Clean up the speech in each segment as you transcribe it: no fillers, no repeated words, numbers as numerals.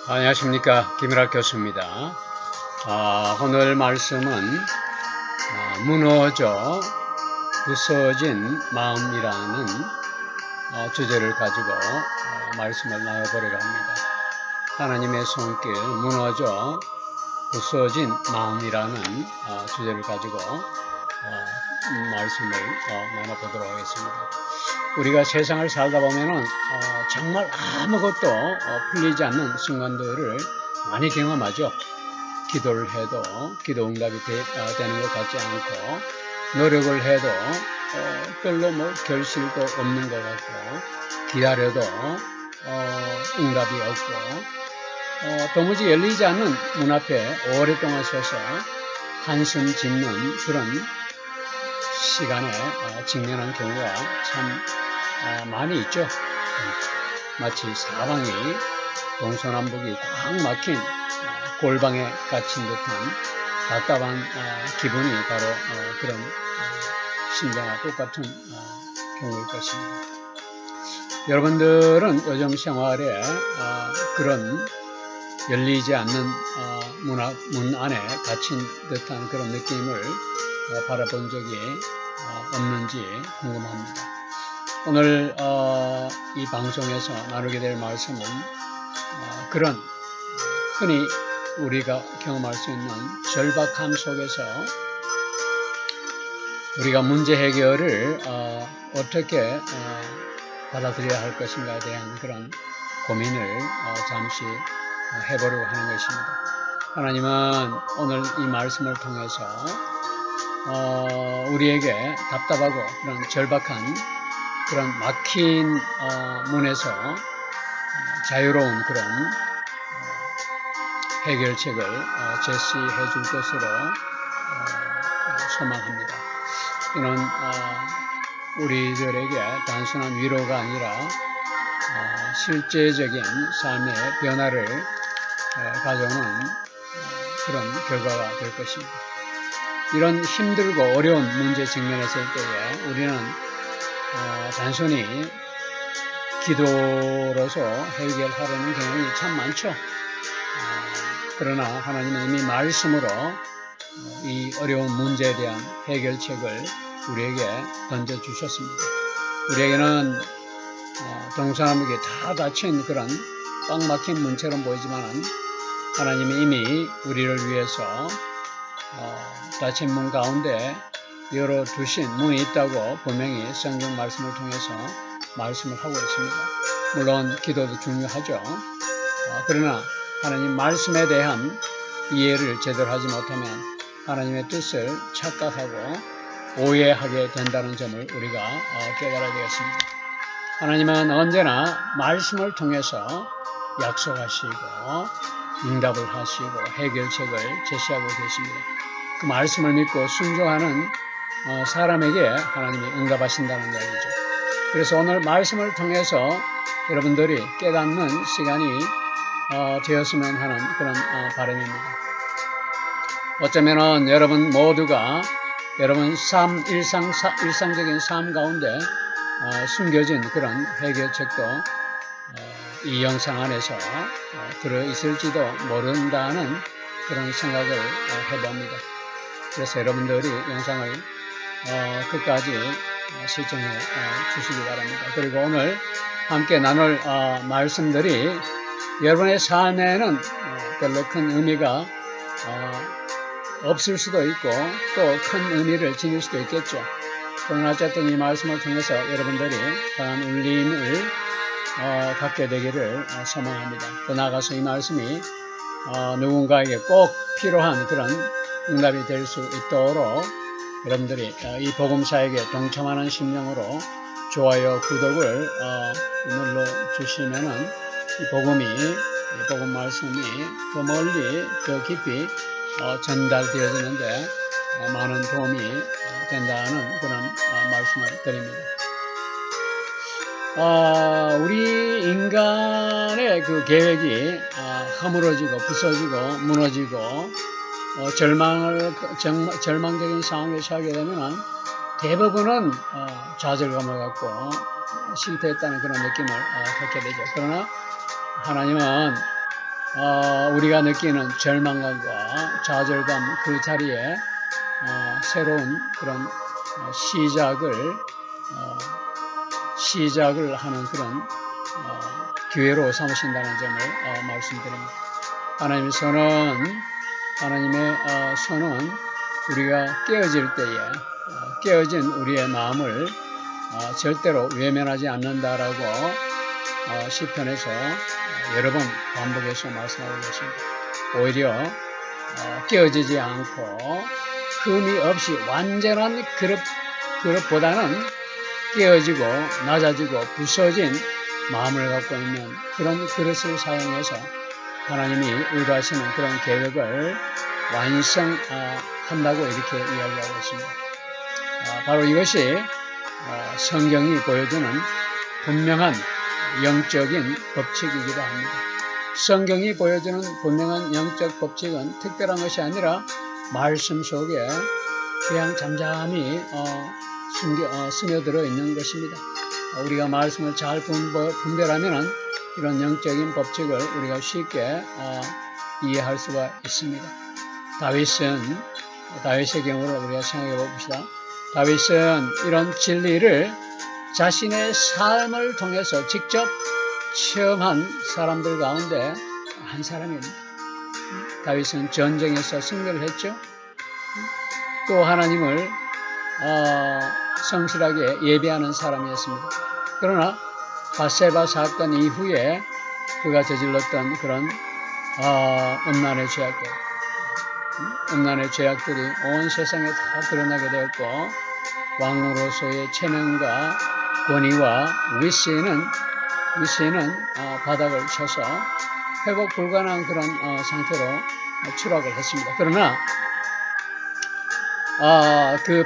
안녕하십니까, 김일학 교수입니다. 오늘 말씀은 무너져 부서진 마음이라는 주제를 가지고 말씀을 나눠보려고 합니다. 하나님의 손길 무너져 부서진 마음이라는 주제를 가지고 말씀을 나눠보도록 하겠습니다. 우리가 세상을 살다 보면은 정말 아무것도 풀리지 않는 순간들을 많이 경험하죠. 기도를 해도 기도 응답이 되는 것 같지 않고, 노력을 해도 별로 결실도 없는 것 같고, 기다려도 응답이 없고, 도무지 열리지 않는 문 앞에 오랫동안 서서 한숨 짓는 그런 시간에 직면한 경우가 참 많이 있죠. 마치 사방이 동서남북이 꽉 막힌 골방에 갇힌 듯한 답답한 기분이 바로 그런 심정과 똑같은 경우일 것입니다. 여러분들은 요즘 생활에 그런 열리지 않는 문 안에 갇힌 듯한 그런 느낌을 바라본 적이 없는지 궁금합니다. 오늘 이 방송에서 나누게 될 말씀은 그런 흔히 우리가 경험할 수 있는 절박함 속에서 우리가 문제 해결을 어떻게 받아들여야 할 것인가에 대한 그런 고민을 잠시 해보려고 하는 것입니다. 하나님은 오늘 이 말씀을 통해서 우리에게 답답하고 그런 절박한 그런 막힌 문에서 자유로운 그런 해결책을 제시해 줄 것으로 소망합니다. 이는 우리들에게 단순한 위로가 아니라 실제적인 삶의 변화를 가져오는 그런 결과가 될 것입니다. 이런 힘들고 어려운 문제 직면했을 때에 우리는 단순히 기도로서 해결하려는 경향이 참 많죠. 그러나 하나님은 이미 말씀으로 이 어려운 문제에 대한 해결책을 우리에게 던져주셨습니다. 우리에게는 동서남북이 다 닫힌 그런 꽉 막힌 문처럼 보이지만 하나님이 이미 우리를 위해서 닫힌 문 가운데 열어두신 문이 있다고 분명히 성경 말씀을 통해서 말씀을 하고 있습니다. 물론 기도도 중요하죠. 그러나 하나님 말씀에 대한 이해를 제대로 하지 못하면 하나님의 뜻을 착각하고 오해하게 된다는 점을 우리가 깨달아야 되겠습니다. 하나님은 언제나 말씀을 통해서 약속하시고 응답을 하시고 해결책을 제시하고 계십니다. 그 말씀을 믿고 순종하는 사람에게 하나님이 응답하신다는 이야기죠. 그래서 오늘 말씀을 통해서 여러분들이 깨닫는 시간이 되었으면 하는 그런 바람입니다. 어쩌면은 여러분 모두가 여러분 일상적인 삶 가운데 숨겨진 그런 해결책도 이 영상 안에서 들어있을지도 모른다는 그런 생각을 해봅니다. 그래서 여러분들이 영상을 끝까지 시청해 주시기 바랍니다. 그리고 오늘 함께 나눌 말씀들이 여러분의 삶에는 별로 큰 의미가 없을 수도 있고 또 큰 의미를 지닐 수도 있겠죠. 그러나 어쨌든 이 말씀을 통해서 여러분들이 강한 울림을 갖게 되기를 소망합니다. 더 나아가서 이 말씀이 누군가에게 꼭 필요한 그런 응답이 될 수 있도록 여러분들이 이 복음사에게 동참하는 심령으로 좋아요, 구독을 눌러주시면은 이 복음 말씀이 더 멀리, 더 깊이 전달되어지는데 많은 도움이 된다는 그런 말씀을 드립니다. 우리 인간의 그 계획이 허물어지고 부서지고 무너지고 절망적인 상황에 처하게 되면 대부분은 좌절감을 갖고 실패했다는 그런 느낌을 갖게 되죠. 그러나 하나님은 우리가 느끼는 절망감과 좌절감 그 자리에 새로운 그런 시작을 하는 그런 기회로 삼으신다는 점을 말씀드립니다. 하나님의 손은 우리가 깨어질 때에 깨어진 우리의 마음을 절대로 외면하지 않는다라고 시편에서 여러 번 반복해서 말씀하고 계십니다. 오히려 깨어지지 않고 흠이 없이 완전한 그릇보다는 깨어지고 낮아지고 부서진 마음을 갖고 있는 그런 그릇을 사용해서 하나님이 의도하시는 그런 계획을 완성한다고 이렇게 이야기하고 있습니다. 바로 이것이 성경이 보여주는 분명한 영적인 법칙이기도 합니다. 성경이 보여주는 분명한 영적 법칙은 특별한 것이 아니라 말씀 속에 그냥 잠잠히 스며들어 있는 것입니다. 우리가 말씀을 잘 분별하면 이런 영적인 법칙을 우리가 쉽게 이해할 수가 있습니다. 다윗의 경우를 우리가 생각해 봅시다. 다윗은 이런 진리를 자신의 삶을 통해서 직접 체험한 사람들 가운데 한 사람입니다. 다윗은 전쟁에서 승리를 했죠. 또 하나님을 성실하게 예배하는 사람이었습니다. 그러나 밧세바 사건 이후에 그가 저질렀던 그런 음란의 죄악들이 온 세상에 다 드러나게 되었고 왕으로서의 체면과 권위와 위세는 바닥을 쳐서 회복 불가능한 그런 상태로 추락을 했습니다. 그러나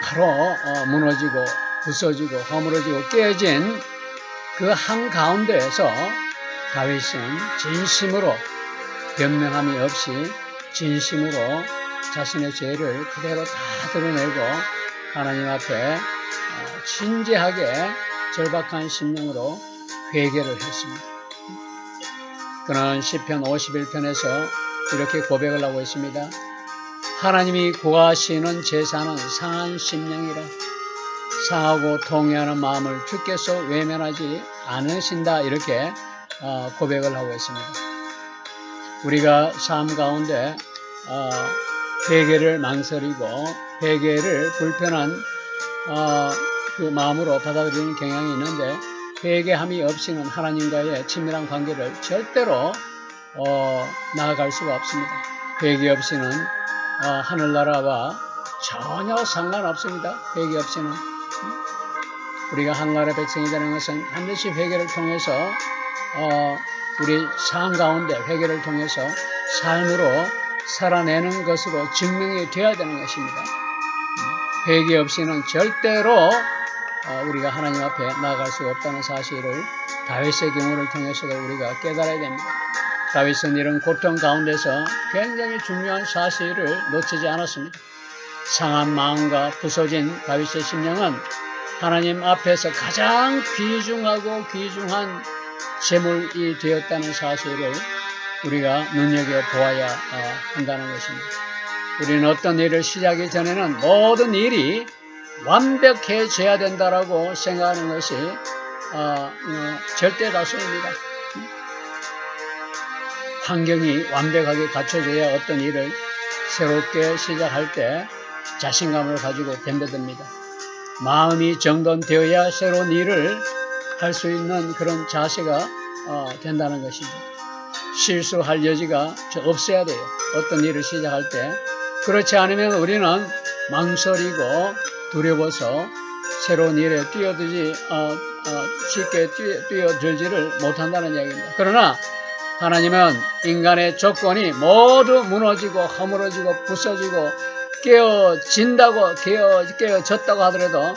바로 무너지고 부서지고 허물어지고 깨진 그 한가운데에서 다윗은 진심으로 변명함이 없이 진심으로 자신의 죄를 그대로 다 드러내고 하나님 앞에 진지하게 절박한 심령으로 회개를 했습니다. 그는 시편 51편에서 이렇게 고백을 하고 있습니다. 하나님이 구하시는 제사는 상한 심령이라 상하고 통회하는 마음을 주께서 외면하지 않으신다 이렇게 고백을 하고 있습니다. 우리가 삶 가운데 회개를 망설이고 회개를 불편한 그 마음으로 받아들이는 경향이 있는데 회개함이 없이는 하나님과의 친밀한 관계를 절대로 나아갈 수가 없습니다. 회개 없이는 하늘나라와 전혀 상관없습니다. 회개 없이는 우리가 하늘나라 백성이 되는 것은 반드시 회개를 통해서 우리 삶 가운데 회개를 통해서 삶으로 살아내는 것으로 증명이 되어야 되는 것입니다. 회개 없이는 절대로 우리가 하나님 앞에 나아갈 수가 없다는 사실을 다윗의 경우를 통해서도 우리가 깨달아야 됩니다. 다윗은 이런 고통 가운데서 굉장히 중요한 사실을 놓치지 않았습니다. 상한 마음과 부서진 다윗의 심령은 하나님 앞에서 가장 귀중하고 귀중한 재물이 되었다는 사실을 우리가 눈여겨보아야 한다는 것입니다. 우리는 어떤 일을 시작하기 전에는 모든 일이 완벽해져야 된다라고 생각하는 것이 절대 다수입니다. 환경이 완벽하게 갖춰져야 어떤 일을 새롭게 시작할 때 자신감을 가지고 덤벼듭니다. 마음이 정돈되어야 새로운 일을 할 수 있는 그런 자세가 된다는 것이죠. 실수할 여지가 없어야 돼요. 어떤 일을 시작할 때. 그렇지 않으면 우리는 망설이고 두려워서 새로운 일에 쉽게 뛰어들지를 못한다는 이야기입니다. 그러나 하나님은 인간의 조건이 모두 무너지고 허물어지고 부서지고 깨어졌다고 하더라도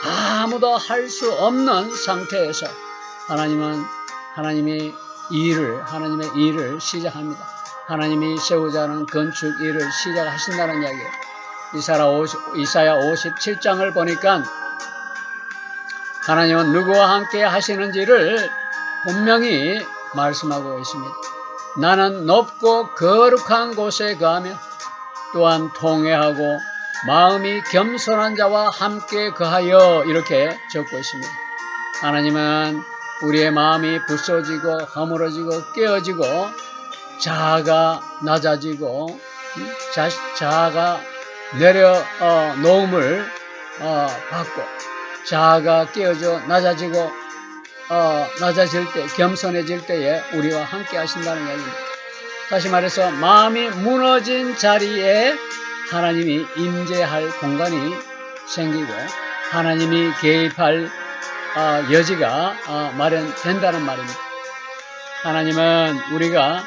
아무도 할 수 없는 상태에서 하나님의 일을 시작합니다. 하나님이 세우자 하는 건축 일을 시작하신다는 이야기예요. 이사야 57장을 보니까 하나님은 누구와 함께 하시는지를 분명히 말씀하고 있습니다. 나는 높고 거룩한 곳에 거하며 또한 통회하고 마음이 겸손한 자와 함께 거하여 이렇게 적고 있습니다. 하나님은 우리의 마음이 부서지고 허물어지고 깨어지고 자아가 낮아지고 자아가 놓음을 받고 자아가 깨어져 낮아지고 낮아질 때 겸손해질 때에 우리와 함께 하신다는 이야기입니다. 다시 말해서 마음이 무너진 자리에 하나님이 임재할 공간이 생기고 하나님이 개입할 여지가 마련된다는 말입니다. 하나님은 우리가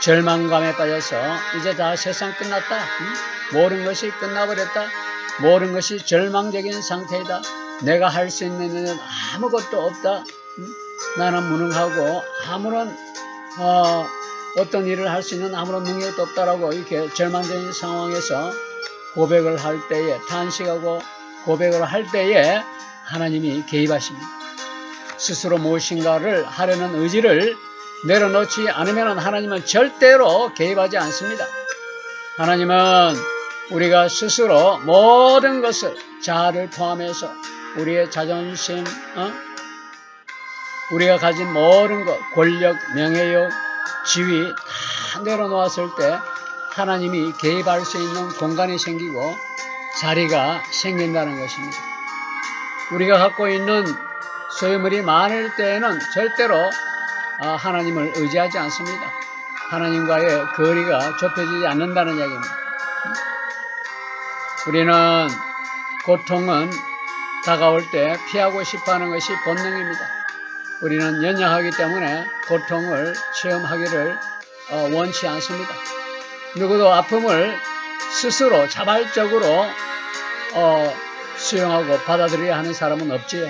절망감에 빠져서 이제 다 세상 끝났다, 모든 것이 끝나버렸다, 모든 것이 절망적인 상태이다, 내가 할 수 있는 일은 아무것도 없다, 나는 무능하고 아무런 어떤 일을 할 수 있는 아무런 능력도 없다라고 이렇게 절망적인 상황에서 고백을 할 때에, 탄식하고 고백을 할 때에 하나님이 개입하십니다. 스스로 무엇인가를 하려는 의지를 내려놓지 않으면 하나님은 절대로 개입하지 않습니다. 하나님은 우리가 스스로 모든 것을, 자아를 포함해서 우리의 자존심, 우리가 가진 모든 것, 권력, 명예욕, 지위 다 내려놓았을 때 하나님이 개입할 수 있는 공간이 생기고 자리가 생긴다는 것입니다. 우리가 갖고 있는 소유물이 많을 때에는 절대로 하나님을 의지하지 않습니다. 하나님과의 거리가 좁혀지지 않는다는 이야기입니다. 우리는 고통은 다가올 때 피하고 싶어하는 것이 본능입니다. 우리는 연약하기 때문에 고통을 체험하기를 원치 않습니다. 누구도 아픔을 스스로 자발적으로 수용하고 받아들여야 하는 사람은 없지요.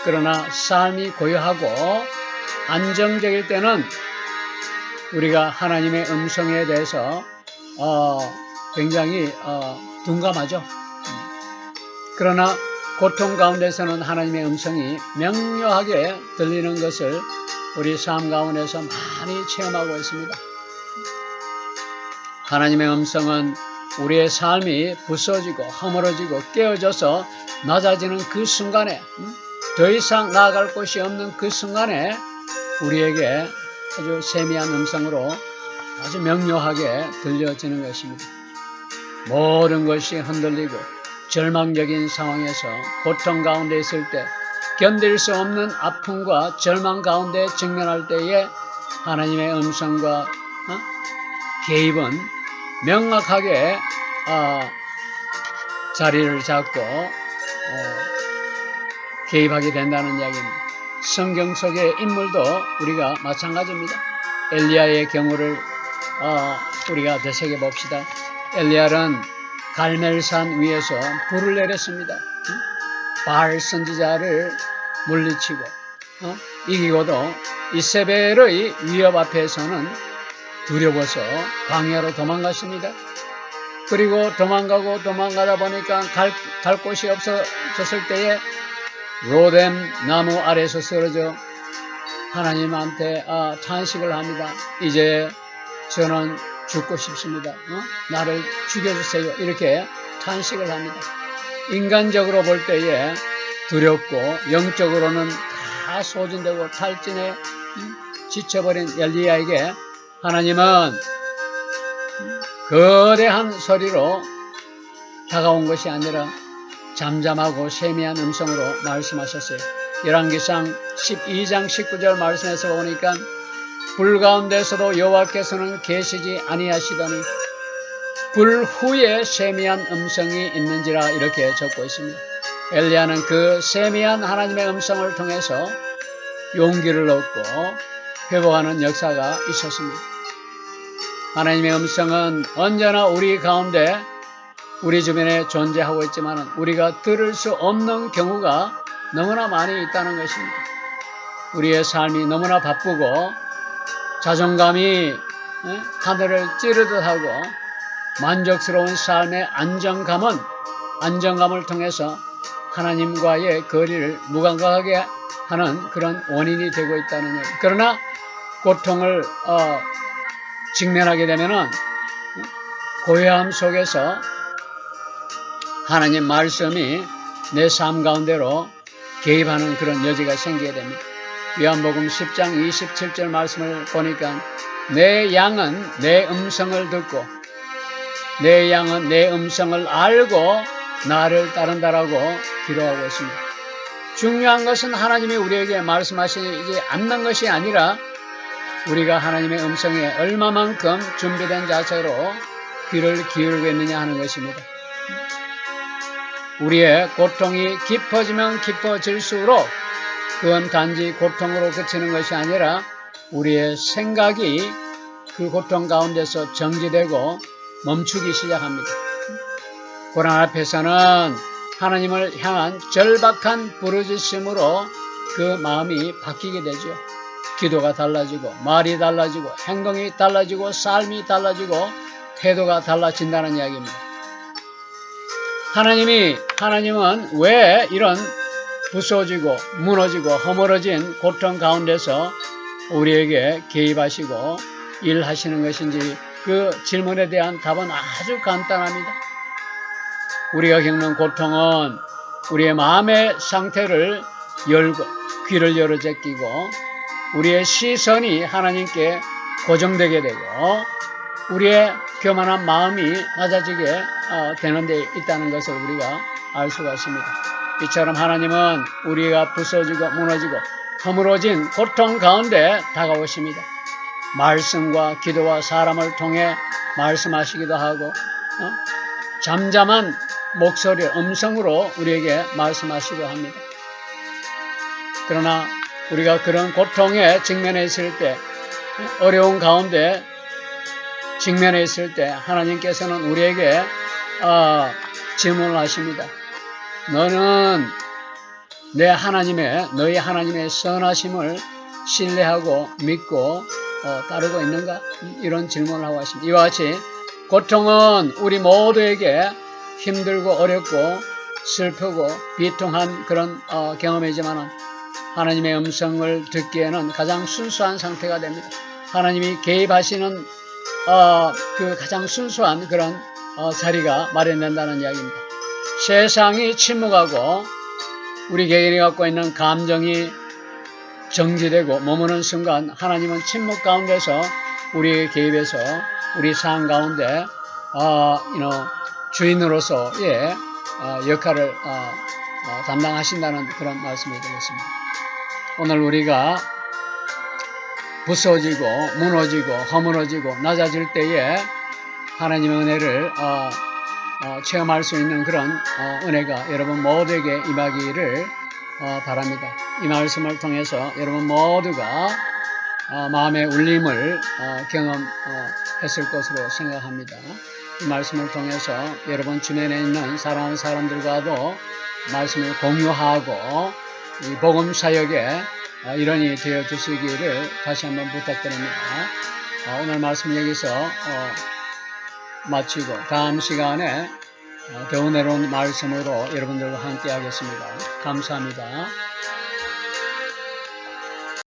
그러나 삶이 고요하고 안정적일 때는 우리가 하나님의 음성에 대해서 굉장히 둔감하죠. 그러나 고통 가운데서는 하나님의 음성이 명료하게 들리는 것을 우리 삶 가운데서 많이 체험하고 있습니다. 하나님의 음성은 우리의 삶이 부서지고 허물어지고 깨어져서 낮아지는 그 순간에, 더 이상 나아갈 곳이 없는 그 순간에 우리에게 아주 세미한 음성으로 아주 명료하게 들려지는 것입니다. 모든 것이 흔들리고 절망적인 상황에서 고통 가운데 있을 때, 견딜 수 없는 아픔과 절망 가운데 직면할 때에 하나님의 음성과 개입은 명확하게 자리를 잡고 개입하게 된다는 이야기입니다. 성경 속의 인물도 우리가 마찬가지입니다. 엘리야의 경우를 우리가 되새겨 봅시다. 엘리야는 갈멜산 위에서 불을 내렸습니다. 바알 선지자를 물리치고 이기고도 이세벨의 위협 앞에서는 두려워서 광야로 도망갔습니다. 그리고 도망가다 보니까 갈 곳이 없어졌을 때에 로뎀 나무 아래에서 쓰러져 하나님한테 탄식을 합니다. 이제 저는 죽고 싶습니다. 나를 죽여주세요. 이렇게 탄식을 합니다. 인간적으로 볼 때에 두렵고 영적으로는 다 소진되고 탈진에 지쳐버린 엘리야에게 하나님은 거대한 소리로 다가온 것이 아니라 잠잠하고 세미한 음성으로 말씀하셨어요. 열왕기상 12장 19절 말씀에서 보니까 불 가운데서도 여호와께서는 계시지 아니하시더니 불 후에 세미한 음성이 있는지라 이렇게 적고 있습니다. 엘리야는 그 세미한 하나님의 음성을 통해서 용기를 얻고 회복하는 역사가 있었습니다. 하나님의 음성은 언제나 우리 가운데 우리 주변에 존재하고 있지만 우리가 들을 수 없는 경우가 너무나 많이 있다는 것입니다. 우리의 삶이 너무나 바쁘고 자존감이 하늘을 찌르듯 하고 만족스러운 삶의 안정감을 통해서 하나님과의 거리를 무감각하게 하는 그런 원인이 되고 있다는 얘기. 그러나 고통을 직면하게 되면은 고요함 속에서 하나님 말씀이 내 삶 가운데로 개입하는 그런 여지가 생기게 됩니다. 요한복음 10장 27절 말씀을 보니까 내 양은 내 음성을 듣고 내 양은 내 음성을 알고 나를 따른다라고 기록하고 있습니다. 중요한 것은 하나님이 우리에게 말씀하시지 않는 것이 아니라 우리가 하나님의 음성에 얼마만큼 준비된 자세로 귀를 기울이고 있느냐 하는 것입니다. 우리의 고통이 깊어지면 깊어질수록 그건 단지 고통으로 그치는 것이 아니라 우리의 생각이 그 고통 가운데서 정지되고 멈추기 시작합니다. 고난 앞에서는 하나님을 향한 절박한 부르짖음으로 그 마음이 바뀌게 되죠. 기도가 달라지고 말이 달라지고 행동이 달라지고 삶이 달라지고 태도가 달라진다는 이야기입니다. 하나님은 왜 이런 부서지고 무너지고 허물어진 고통 가운데서 우리에게 개입하시고 일하시는 것인지 그 질문에 대한 답은 아주 간단합니다. 우리가 겪는 고통은 우리의 마음의 상태를 열고 귀를 열어 제끼고 우리의 시선이 하나님께 고정되게 되고 우리의 교만한 마음이 낮아지게 되는 데 있다는 것을 우리가 알 수가 있습니다. 이처럼 하나님은 우리가 부서지고 무너지고 허물어진 고통 가운데 다가오십니다. 말씀과 기도와 사람을 통해 말씀하시기도 하고 잠잠한 목소리, 음성으로 우리에게 말씀하시기도 합니다. 그러나 우리가 그런 고통에 직면해 있을 때, 어려운 가운데 직면해 있을 때 하나님께서는 우리에게 질문을 하십니다. 너는 너희 하나님의 선하심을 신뢰하고 믿고 따르고 있는가? 이런 질문을 하고 있습니다. 이와 같이 고통은 우리 모두에게 힘들고 어렵고 슬프고 비통한 그런 경험이지만 하나님의 음성을 듣기에는 가장 순수한 상태가 됩니다. 하나님이 개입하시는 그 가장 순수한 그런 자리가 마련된다는 이야기입니다. 세상이 침묵하고 우리 개인이 갖고 있는 감정이 정지되고 머무는 순간 하나님은 침묵 가운데서 우리의 개입해서 우리 삶 가운데 주인으로서의 역할을 담당하신다는 그런 말씀이 되겠습니다. 오늘 우리가 부서지고 무너지고 허물어지고 낮아질 때에 하나님의 은혜를 체험할 수 있는 그런 은혜가 여러분 모두에게 임하기를 바랍니다. 이 말씀을 통해서 여러분 모두가 마음의 울림을 경험했을 것으로 생각합니다. 이 말씀을 통해서 여러분 주변에 있는 사랑하는 사람들과도 말씀을 공유하고 이 복음 사역에 일원이 되어 주시기를 다시 한번 부탁드립니다. 오늘 말씀 여기서 마치고 다음 시간에 더 은혜로운 말씀으로 여러분들과 함께 하겠습니다. 감사합니다.